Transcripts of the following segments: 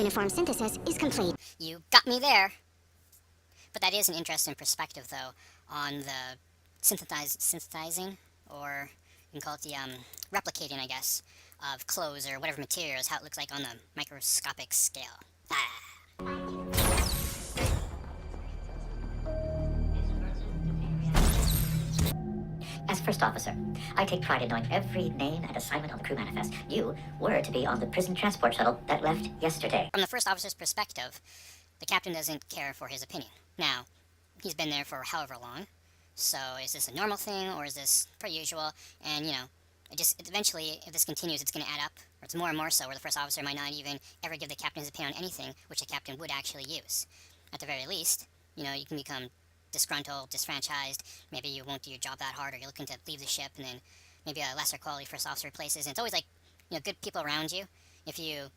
uniform synthesis is complete. You got me there. But that is an interesting perspective, though, on the synthesizing, or you can call it the replicating, I guess, of clothes or whatever materials, how it looks like on the microscopic scale. As first officer, I take pride in knowing every name and assignment on the crew manifest. You were to be on the prison transport shuttle that left yesterday. From the first officer's perspective, the captain doesn't care for his opinion. Now, he's been there for however long, so is this a normal thing, or is this per usual? And, you know, eventually, if this continues, it's going to add up, or it's more and more so, where the first officer might not even ever give the captain his opinion on anything, which the captain would actually use. At the very least, you know, you can become disgruntled, disfranchised, maybe you won't do your job that hard, or you're looking to leave the ship, and then maybe a lesser quality first officer replaces, and it's always like, you know, good people around you. If you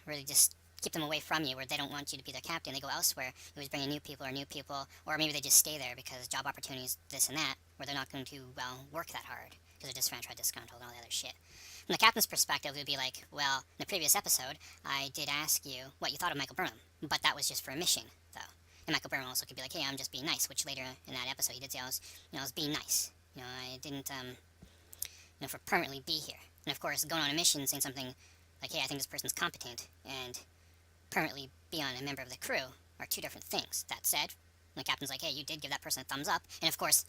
really just keep them away from you, where they don't want you to be their captain, they go elsewhere, you always bring in new people, or maybe they just stay there because job opportunities, this and that, where they're not going to, well, work that hard, because they're disfranchised, disgruntled, and all the other shit. From the captain's perspective, it would be like, well, in the previous episode, I did ask you what you thought of Michael Burnham, but that was just for a mission, though. And Michael Burnham also could be like, hey, I'm just being nice, which later in that episode he did say I was being nice. You know, I didn't, for permanently be here. And of course, going on a mission saying something like, hey, I think this person's competent, and permanently be on a member of the crew are two different things. That said, the captain's like, hey, you did give that person a thumbs up, and of course,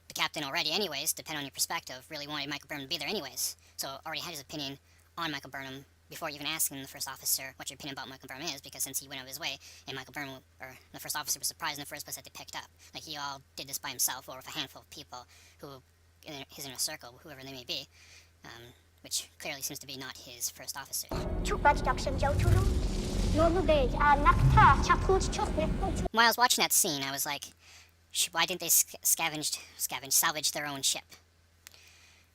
the captain already anyways, depending on your perspective, really wanted Michael Burnham to be there anyways, so already had his opinion on Michael Burnham before even asking the first officer what your opinion about Michael Burnham is, because since he went out of his way, and Michael Burnham, or the first officer, was surprised in the first place that they picked up. Like, he all did this by himself, or with a handful of people who, in his inner circle, whoever they may be, which clearly seems to be not his first officer. While I was watching that scene, I was like, why didn't they salvage their own ship?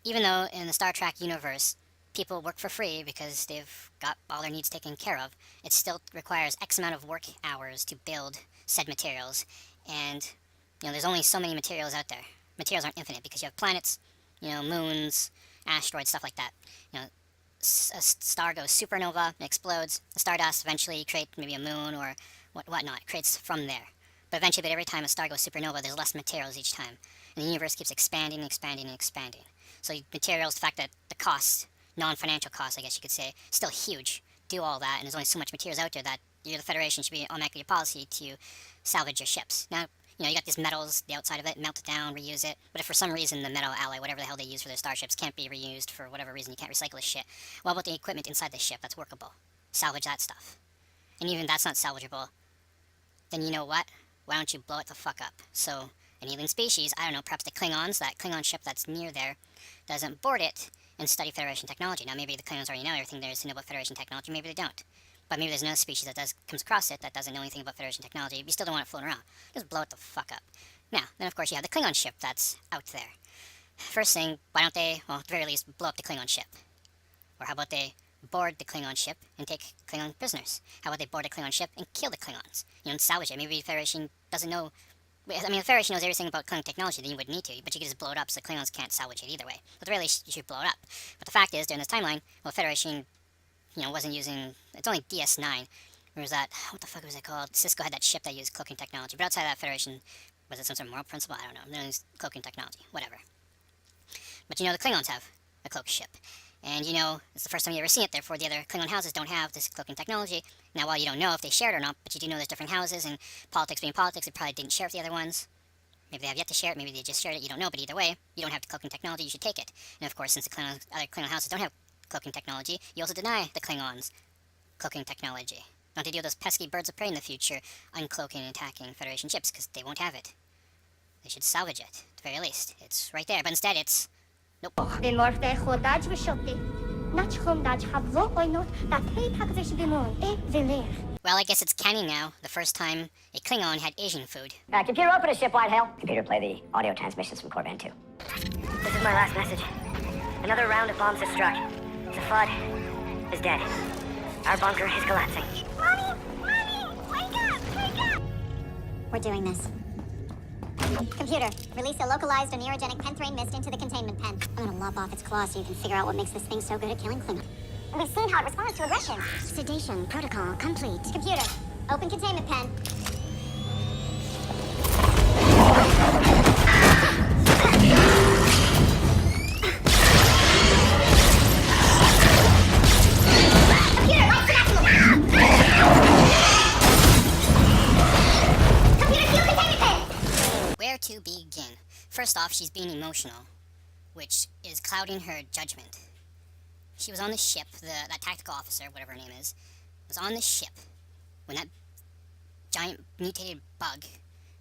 Even though in the Star Trek universe, people work for free because they've got all their needs taken care of, it still requires X amount of work hours to build said materials, and, you know, there's only so many materials out there. Materials aren't infinite because you have planets, you know, moons, asteroids, stuff like that. You know, a star goes supernova, it explodes, the stardust eventually creates maybe a moon or whatnot, it creates from there. But eventually, every time a star goes supernova, there's less materials each time, and the universe keeps expanding and expanding and expanding. So materials, the fact that the cost, non-financial costs, I guess you could say, still huge. Do all that, and there's only so much materials out there that the Federation should be automatically your policy to salvage your ships. Now, you know, you got these metals, the outside of it, melt it down, reuse it. But if for some reason the metal alloy, whatever the hell they use for their starships, can't be reused for whatever reason, you can't recycle this shit, what about the equipment inside the ship that's workable? Salvage that stuff. And even if that's not salvageable, then you know what? Why don't you blow it the fuck up? So, an alien species, I don't know, perhaps the Klingons, that Klingon ship that's near there, doesn't board it and study Federation technology. Now, maybe the Klingons already know everything there is to know about Federation technology, maybe they don't. But maybe there's another species that comes across it that doesn't know anything about Federation technology. You still don't want it floating around. Just blow it the fuck up. Now, then of course you have the Klingon ship that's out there. First thing, why don't they, well, at the very least, blow up the Klingon ship? Or how about they board the Klingon ship and take Klingon prisoners? How about they board the Klingon ship and kill the Klingons? You know, and salvage it. Maybe the Federation doesn't know. I mean, the Federation knows everything about Klingon technology, then you wouldn't need to, but you could just blow it up so the Klingons can't salvage it either way. But at the very least, you should blow it up. But the fact is, during this timeline, well, the Federation, you know, wasn't using, it's only DS9. Or was that, what the fuck was it called? Cisco had that ship that used cloaking technology, but outside of that, Federation, was it some sort of moral principle? I don't know. They used cloaking technology, whatever. But you know, the Klingons have a cloaked ship. And you know, it's the first time you ever seen it, therefore the other Klingon houses don't have this cloaking technology. Now, while you don't know if they share it or not, but you do know there's different houses, and politics being politics, they probably didn't share with the other ones. Maybe they have yet to share it, maybe they just shared it, you don't know, but either way, you don't have the cloaking technology, you should take it. And of course, since the other Klingon houses don't have cloaking technology, you also deny the Klingons cloaking technology. Not to deal with those pesky birds of prey in the future, uncloaking and attacking Federation ships, because they won't have it. They should salvage it, at the very least. It's right there, but instead it's... Nope. Well, I guess it's canon now. The first time a Klingon had Asian food. Computer, open a ship, Whitehale. Computer, play the audio transmissions from Corban 2. This is my last message. Another round of bombs has struck. The Flood is dead. Our bunker is collapsing. Mommy! Mommy! Wake up! Wake up! We're doing this. Computer, release a localized onirogenic penthrane mist into the containment pen. I'm gonna lop off its claws so you can figure out what makes this thing so good at killing Klingons. We've seen how it responds to aggression. Sedation protocol complete. Computer, open containment pen. Computer, lights to maximum. Computer, fuel containment pen. Where to begin? First off, she's being emotional, which is clouding her judgment. She was on the ship, that tactical officer, whatever her name is, was on the ship when that giant mutated bug,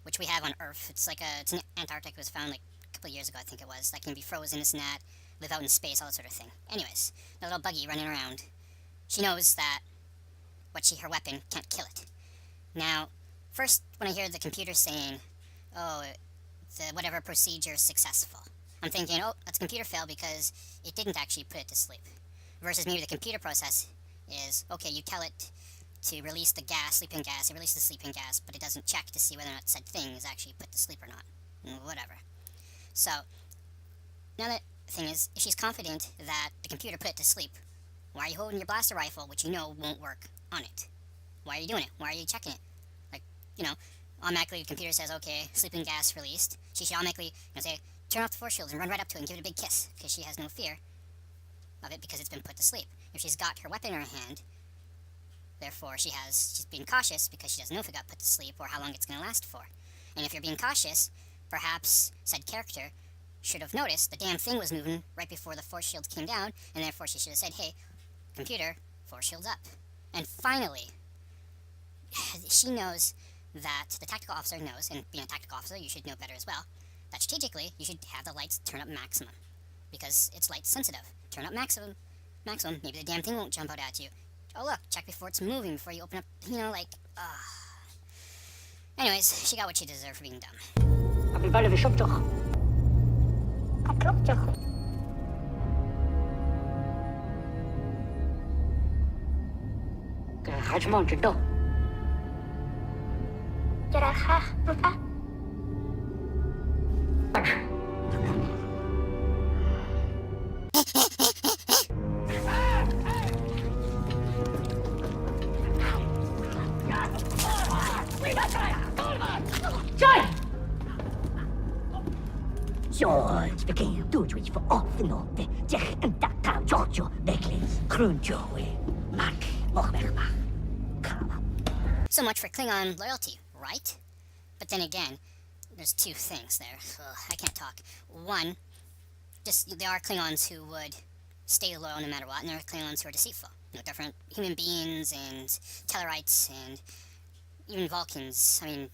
which we have on Earth, it's in Antarctica, it was found like a couple of years ago, I think it was, that can be frozen, this and that, live out in space, all that sort of thing. Anyways, the little buggy running around, she knows that her weapon can't kill it. Now, first, when I hear the computer saying, oh, the whatever procedure is successful, I'm thinking, oh, that's a computer fail because it didn't actually put it to sleep. Versus maybe the computer process is, okay, you tell it to release the gas, sleeping gas, it releases the sleeping gas, but it doesn't check to see whether or not said thing is actually put to sleep or not. Whatever. So, now the thing is, if she's confident that the computer put it to sleep, why are you holding your blaster rifle, which you know won't work, on it? Why are you doing it? Why are you checking it? Like, automatically the computer says, okay, sleeping gas released. She should automatically, say, turn off the force shields and run right up to it and give it a big kiss, because she has no fear of it because it's been put to sleep. If she's got her weapon in her hand, therefore she's being cautious because she doesn't know if it got put to sleep or how long it's going to last for. And if you're being cautious, perhaps said character should have noticed the damn thing was moving right before the force shields came down, and therefore she should have said, hey, computer, force shields up. And finally, she knows that the tactical officer knows, and being a tactical officer, you should know better as well, that strategically, you should have the lights turn up maximum, because it's light sensitive. Turn up maximum, maybe the damn thing won't jump out at you. Oh look, check before it's moving, before you open up, Anyways, she got what she deserved for being dumb. Heb je wel even shop toch? Dat klopt toch? Ga je man, je toch? Ja, graag. Papa. George began doodwich voor afgenoten. Zeg en dat kan Giorgio weglees. Groentjoe. Maak. Mocht wegmaak. So much for Klingon loyalty, right? But then again, there's two things there. Ugh, I can't talk. One, just there are Klingons who would stay loyal no matter what, and there are Klingons who are deceitful. Different human beings and Tellarites and even Vulcans. I mean,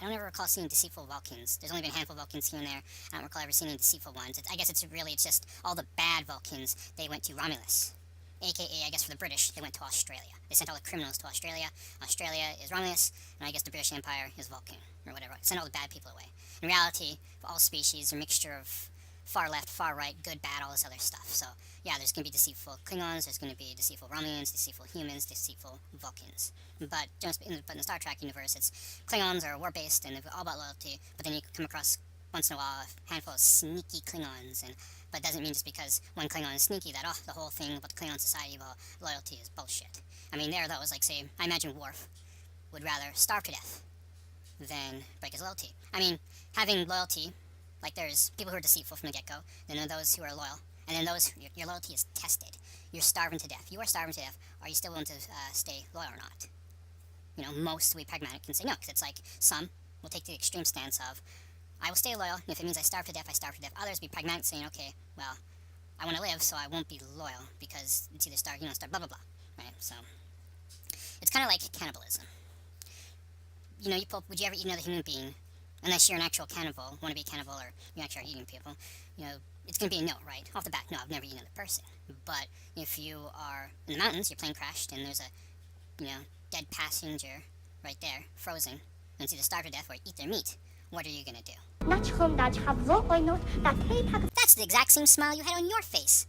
I don't ever recall seeing deceitful Vulcans. There's only been a handful of Vulcans here and there. I don't recall ever seeing any deceitful ones. I guess it's just all the bad Vulcans, they went to Romulus. AKA, I guess for the British, they went to Australia. They sent all the criminals to Australia. Australia is Romulus, and I guess the British Empire is Vulcan, or whatever. Send all the bad people away. In reality, all species are a mixture of far left, far right, good, bad, all this other stuff. So, yeah, there's going to be deceitful Klingons, there's going to be deceitful Romulans, deceitful humans, deceitful Vulcans. But in the Star Trek universe, it's Klingons are war-based and they're all about loyalty, but then you come across, once in a while, a handful of sneaky Klingons, but it doesn't mean just because one Klingon is sneaky that, the whole thing about the Klingon society about loyalty is bullshit. I mean, that was like, say, I imagine Worf would rather starve to death than break his loyalty. I mean, having loyalty, like there's people who are deceitful from the get-go, then there are those who are loyal, and then those, your loyalty is tested. You're starving to death. You are starving to death. Are you still willing to stay loyal or not? Most will be pragmatic and say no, because it's like some will take the extreme stance of, I will stay loyal, and if it means I starve to death, I starve to death. Others will be pragmatic, saying, okay, well, I want to live, so I won't be loyal, because it's either starve, blah, blah, blah, right? So, it's kind of like cannibalism. Would you ever eat another human being, unless you're an actual cannibal, want to be a cannibal, or you actually are eating people, it's going to be a no, right? Off the bat, no, I've never eaten another person. But if you are in the mountains, your plane crashed, and there's a, dead passenger right there, frozen, and it's either starve to death or eat their meat, what are you going to do? That's the exact same smile you had on your face.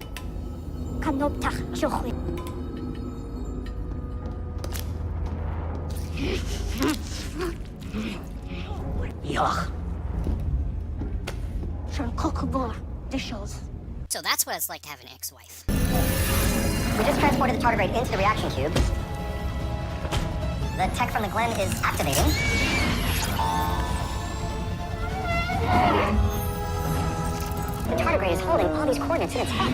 So that's what it's like to have an ex-wife. We just transported the tardigrade into the reaction cube. The tech from the Glen is activating. The tardigrade is holding all these coordinates in its head.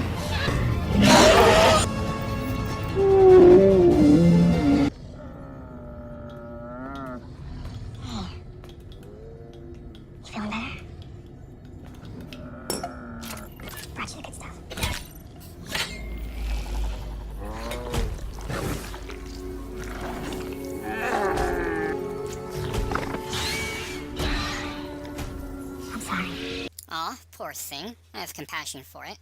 You feeling better? Brought you the good stuff. I'm sorry. Aw, poor thing. I have compassion for it.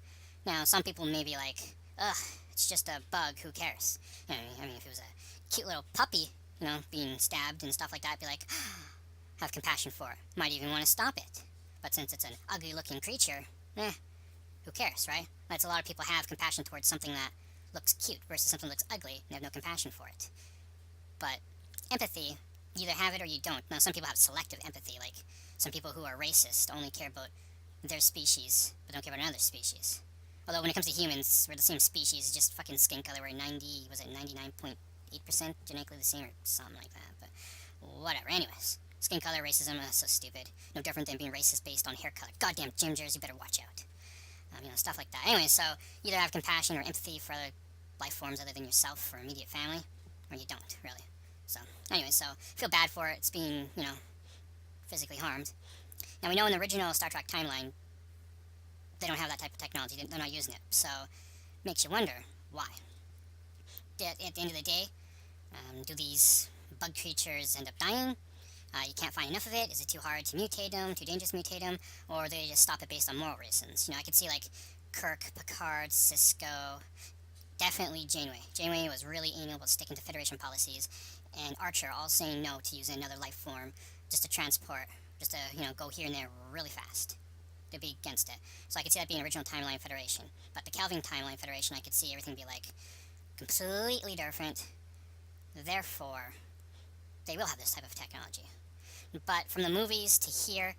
Now, some people may be like, ugh, it's just a bug, who cares? I mean, if it was a cute little puppy, being stabbed and stuff like that, I'd be like, have compassion for it. Might even want to stop it. But since it's an ugly-looking creature, who cares, right? That's a lot of people have compassion towards something that looks cute versus something that looks ugly, and they have no compassion for it. But empathy, you either have it or you don't. Now, some people have selective empathy, like some people who are racist only care about their species, but don't care about another species. Although when it comes to humans, we're the same species, just fucking skin color. We're 99.8% genetically the same or something like that, but whatever. Anyways, skin color racism is so stupid. No different than being racist based on hair color. Goddamn gingers, you better watch out. Stuff like that. Anyway, so you either have compassion or empathy for other life forms other than yourself or immediate family, or you don't, really. So, anyway, so feel bad for it. It's being, physically harmed. Now, we know in the original Star Trek timeline, they don't have that type of technology. They're not using it. So, makes you wonder, why? At the end of the day, do these bug creatures end up dying? You can't find enough of it? Is it too hard to mutate them, too dangerous to mutate them? Or do they just stop it based on moral reasons? I could see, like, Kirk, Picard, Sisko, definitely Janeway. Janeway was really anal about sticking to Federation policies, and Archer all saying no to using another life form just to transport, just to, go here and there really fast. They'd be against it. So I could see that being original timeline Federation. But the Kelvin timeline Federation, I could see everything be, like, completely different. Therefore, they will have this type of technology. But from the movies to here,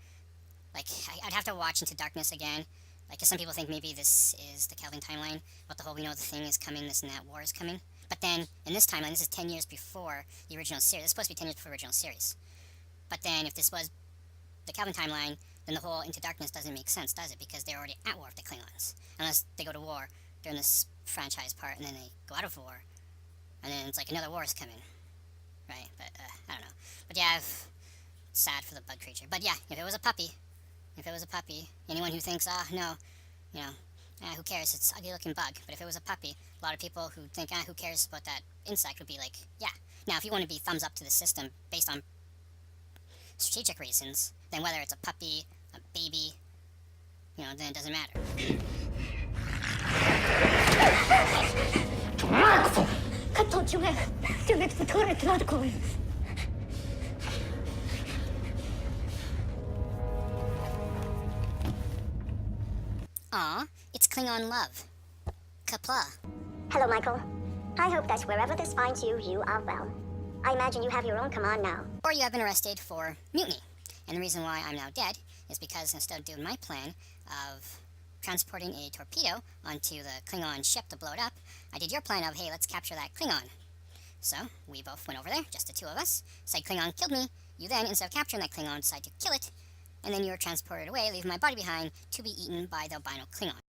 like, I'd have to watch Into Darkness again. Like, 'cause some people think maybe this is the Kelvin timeline, but the whole, the thing is coming, this and that war is coming. But then, in this timeline, this is 10 years before the original series. It's supposed to be 10 years before the original series. But then, if this was the Kelvin timeline, then the whole Into Darkness doesn't make sense, does it? Because they're already at war with the Klingons. Unless they go to war during this franchise part, and then they go out of war, and then it's like another war is coming. Right? But, I don't know. But yeah, sad for the bug creature. But yeah, if it was a puppy, anyone who thinks, no, who cares, it's an ugly looking bug. But if it was a puppy, a lot of people who think, who cares about that insect would be like, yeah. Now, if you want to be thumbs up to the system based on strategic reasons, then whether it's a puppy, a baby, then it doesn't matter. Aw, it's Klingon love. Kapla. Hello, Michael. I hope that wherever this finds you, you are well. I imagine you have your own command now. Or you have been arrested for mutiny. And the reason why I'm now dead is because instead of doing my plan of transporting a torpedo onto the Klingon ship to blow it up, I did your plan of, hey, let's capture that Klingon. So, we both went over there, just the two of us. Said Klingon killed me. You then, instead of capturing that Klingon, decided to kill it. And then you were transported away, leaving my body behind to be eaten by the albino Klingon.